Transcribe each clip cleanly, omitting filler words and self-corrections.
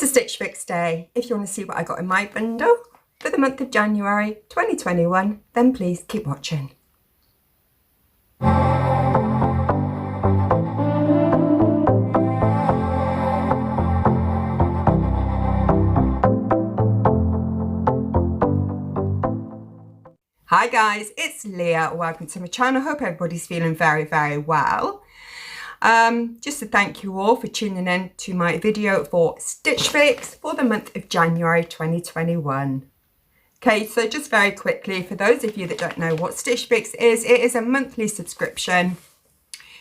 It's a Stitch Fix day. If you want to see what I got in my bundle for the month of January 2021, then please keep watching. Hi guys, it's Leah. Welcome to my channel. Hope everybody's feeling very well. Just to thank you all for tuning in to my video for Stitch Fix for the month of January 2021. Okay, so just very quickly, for those of you that don't know what Stitch Fix is, it is a monthly subscription.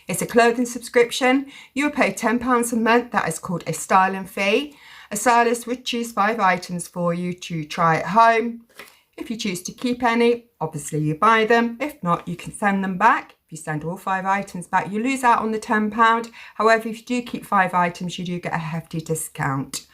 It's a clothing subscription. You will pay £10 a month. That is called a styling fee. A stylist would choose 5 items for you to try at home. If you choose to keep any, obviously you buy them. If not, you can send them back. If you send all 5 items back, you lose out on the £10. However, if you do keep 5 items, you do get a hefty discount.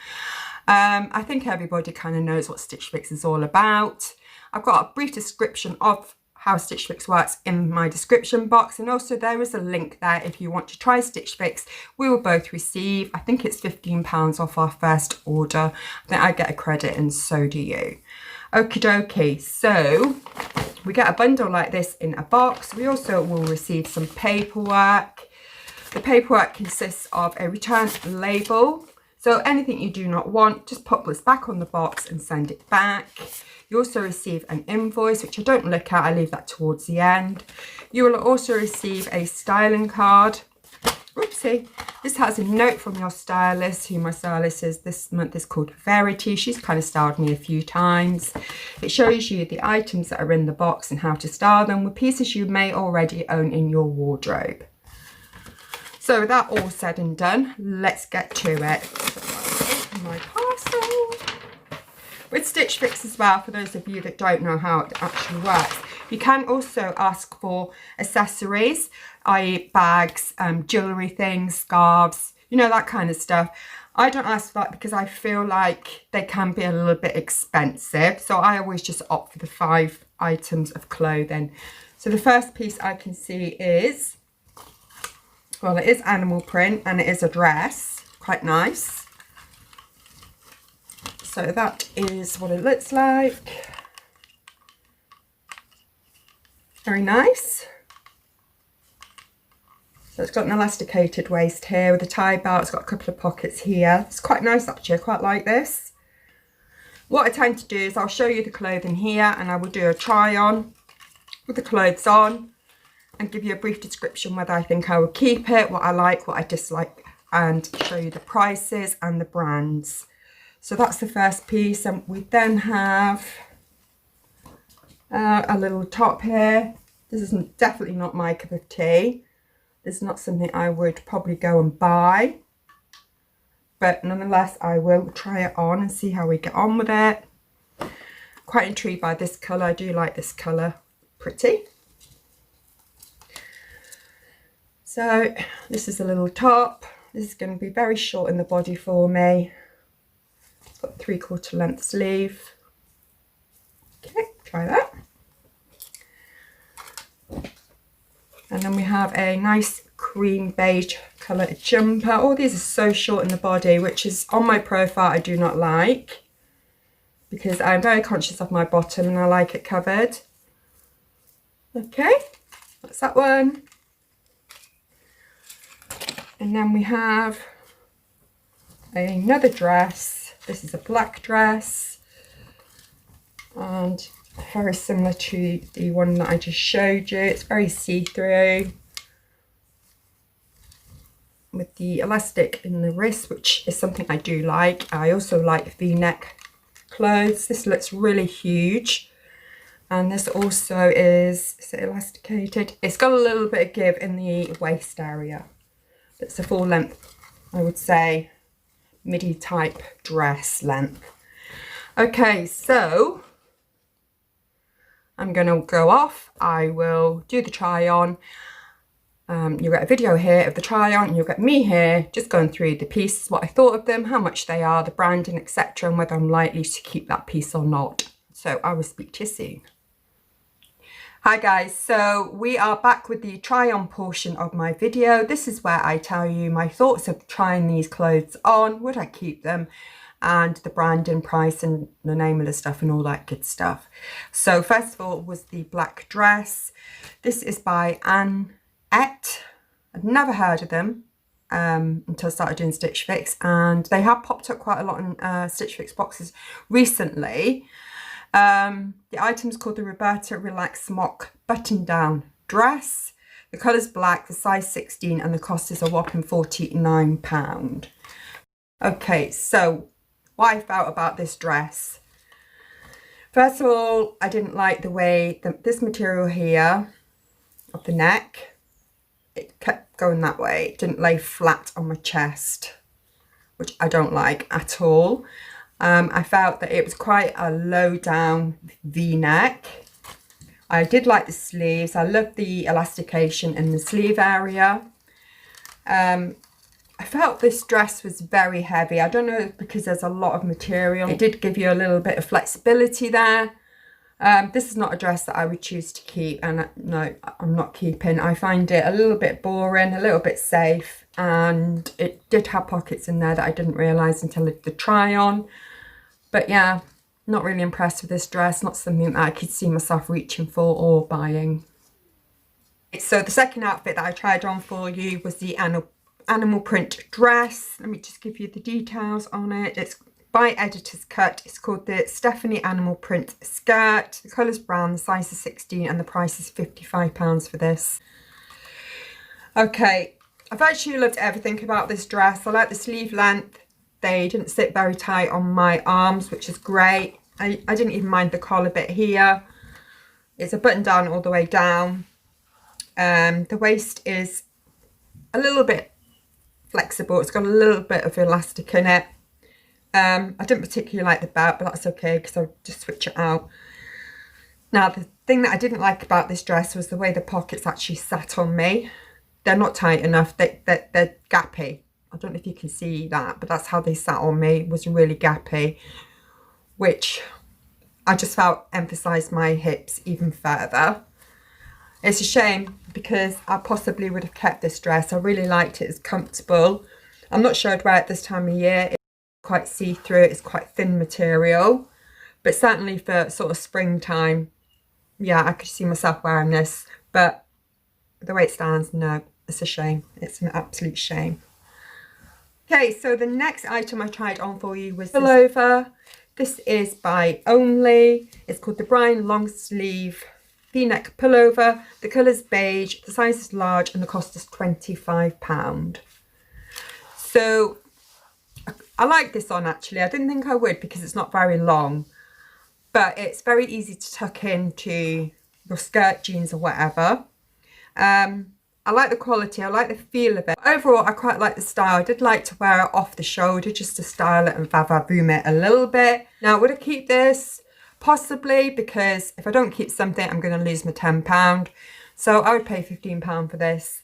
I think everybody kind of knows what Stitch Fix is all about. I've got a brief description of how Stitch Fix works in my description box, and also there is a link there if you want to try Stitch Fix. We will both receive, I think it's £15 off our first order. I think I get a credit and so do you. Okie dokie, so we get a bundle like this in a box. We also will receive some paperwork. The paperwork consists of a return label. So anything you do not want, just pop this back on the box and send it back. You also receive an invoice, which I don't look at, I leave that towards the end. You will also receive a styling card. Oopsie. This has a note from your stylist, who my stylist is this month is called Verity. She's kind of styled me a few times. It shows you the items that are in the box and how to style them with pieces you may already own in your wardrobe. So with that all said and done, let's get to it. Open my parcel. With Stitch Fix as well, for those of you that don't know how it actually works, you can also ask for accessories, i.e. bags, jewellery things, scarves, you know, that kind of stuff. I don't ask for that because I feel like they can be a little bit expensive. So I always just opt for the 5 items of clothing. So the first piece I can see is, well, it is animal print and it is a dress. Quite nice. So that is what it looks like. Very nice. So it's got an elasticated waist here with a tie belt. It's got a couple of pockets here. It's quite nice actually. I quite like this. What I tend to do is I'll show you the clothing here and I will do a try on with the clothes on and give you a brief description whether I think I will keep it, what I like, what I dislike, and show you the prices and the brands. So that's the first piece, and we then have a little top here. This is definitely not my cup of tea. This is not something I would probably go and buy, but nonetheless I will try it on and see how we get on with it. Quite intrigued by this colour. I do like this colour. Pretty. So this is a little top. This is going to be very short in the body for me. It's got 3/4 length sleeve. Okay, try that. And then we have a nice cream beige coloured jumper. All these are so short in the body, which is on my profile I do not like, because I'm very conscious of my bottom and I like it covered. Okay, that's that one. And then we have another dress. This is a black dress and very similar to the one that I just showed you. It's very see-through with the elastic in the wrist, which is something I do like. I also like V-neck clothes. This looks really huge, and this also is it elasticated? It's got a little bit of give in the waist area. It's a full length, I would say, midi type dress length. Okay, so I'm going to go off. I will do the try on. You'll get a video here of the try on. You'll get me here just going through the pieces, what I thought of them, how much they are, the branding, etc., and whether I'm likely to keep that piece or not. So I will speak to you soon. Hi guys, so we are back with the try on portion of my video. This is where I tell you my thoughts of trying these clothes on, would I keep them, and the brand and price and the name of the stuff and all that good stuff. So first of all was the black dress. This is by Annette. I'd never heard of them until I started doing Stitch Fix, and they have popped up quite a lot in Stitch Fix boxes recently. The item's called the Roberta Relax Smock Button Down Dress. The colour's black, the size 16, and the cost is a whopping £49. Okay, so what I felt about this dress. First of all, I didn't like the way this material here of the neck, it kept going that way. It didn't lay flat on my chest, which I don't like at all. I felt that it was quite a low down V-neck. I did like the sleeves. I loved the elastication in the sleeve area. I felt this dress was very heavy. I don't know, because there's a lot of material. It did give you a little bit of flexibility there. This is not a dress that I would choose to keep, and no, I'm not keeping. I find it a little bit boring, a little bit safe, and it did have pockets in there that I didn't realise until I did the try on. But yeah, not really impressed with this dress. Not something that I could see myself reaching for or buying. So the second outfit that I tried on for you was the animal print dress. Let me just give you the details on it. It's by Editor's Cut. It's called the Stephanie Animal Print Skirt. The colour's brown, the size is 16, and the price is £55 for this. Okay, I've actually loved everything about this dress. I like the sleeve length. They didn't sit very tight on my arms, which is great. I didn't even mind the collar bit here. It's a button down all the way down. The waist is a little bit flexible. It's got a little bit of elastic in it. I didn't particularly like the belt, but that's okay because I'll just switch it out. Now, the thing that I didn't like about this dress was the way the pockets actually sat on me. They're not tight enough. They're gappy. I don't know if you can see that, but that's how they sat on me. It was really gappy, which I just felt emphasised my hips even further. It's a shame because I possibly would have kept this dress. I really liked it. It's comfortable. I'm not sure I'd wear it this time of year. It's quite see-through. It's quite thin material, but certainly for sort of springtime, yeah, I could see myself wearing this. But the way it stands, no, it's a shame. It's an absolute shame. Okay, so the next item I tried on for you was pullover. This is by Only. It's called the Brian Long Sleeve V-neck pullover. The colour's beige, the size is large, and the cost is £25. So I like this on actually. I didn't think I would because it's not very long, but it's very easy to tuck into your skirt, jeans, or whatever. I like the quality, I like the feel of it. Overall, I quite like the style. I did like to wear it off the shoulder just to style it and va-va-boom it a little bit. Now, would I keep this? Possibly, because if I don't keep something, I'm going to lose my £10. So I would pay £15 for this.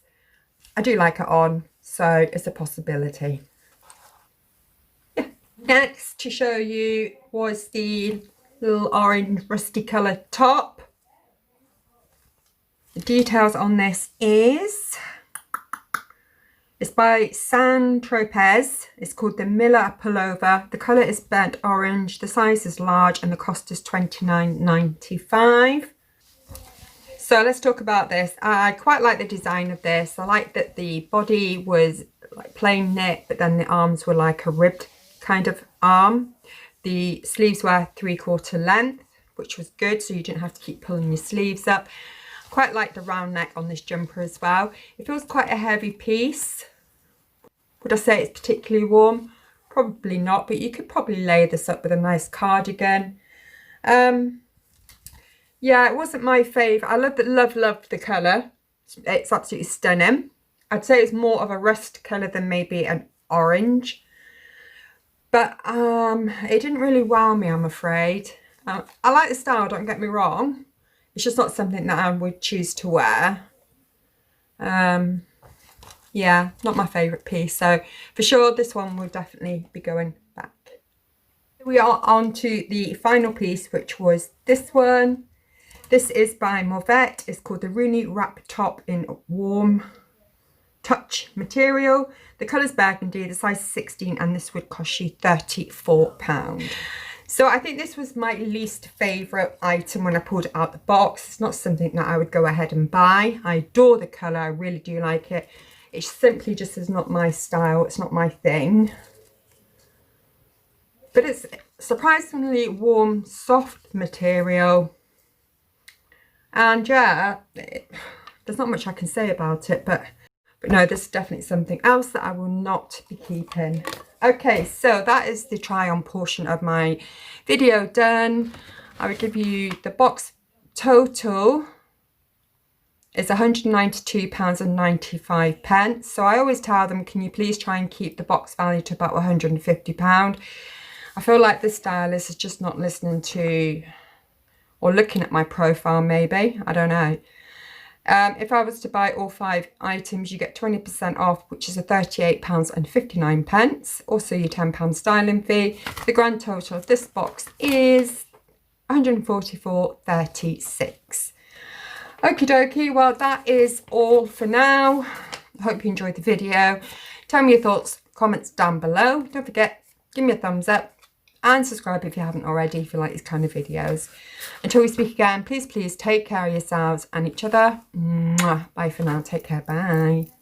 I do like it on, so it's a possibility. Yeah. Next to show you was the little orange rusty colour top. The details on this is, it's by San Tropez. It's called the Miller Pullover. The colour is burnt orange. The size is large and the cost is $29.95. So let's talk about this. I quite like the design of this. I like that the body was like plain knit, but then the arms were like a ribbed kind of arm. The sleeves were 3/4 length, which was good, so you didn't have to keep pulling your sleeves up. Quite like the round neck on this jumper as well. It feels quite a heavy piece. Would I say it's particularly warm? Probably not, but you could probably layer this up with a nice cardigan. Yeah, it wasn't my favourite. I love the colour. It's absolutely stunning. I'd say it's more of a rust colour than maybe an orange. But it didn't really wow me, I'm afraid. I like the style, don't get me wrong. It's just not something that I would choose to wear. Yeah, not my favourite piece. So for sure, this one will definitely be going back. We are on to the final piece, which was this one. This is by Morvet. It's called the Rooney Wrap Top in Warm Touch material. The colour's burgundy, the size is 16, and this would cost you £34. So I think this was my least favourite item when I pulled it out the box. It's not something that I would go ahead and buy. I adore the colour, I really do like it. It simply just is not my style, it's not my thing. But it's surprisingly warm, soft material. And yeah, there's not much I can say about it, but no, this is definitely something else that I will not be keeping. Okay, so that is the try on portion of my video done. I would give you the box total is £192.95. So I always tell them, can you please try and keep the box value to about £150. I feel like the stylist is just not listening to or looking at my profile, maybe, I don't know. If I was to buy all 5 items, you get 20% off, which is £38.59. Also your £10 styling fee. The grand total of this box is £144.36. Okie dokie, well that is all for now. I hope you enjoyed the video. Tell me your thoughts, comments down below. Don't forget, give me a thumbs up and subscribe if you haven't already, if you like these kind of videos. Until we speak again, please take care of yourselves and each other. Mwah. Bye for now. Take care. Bye.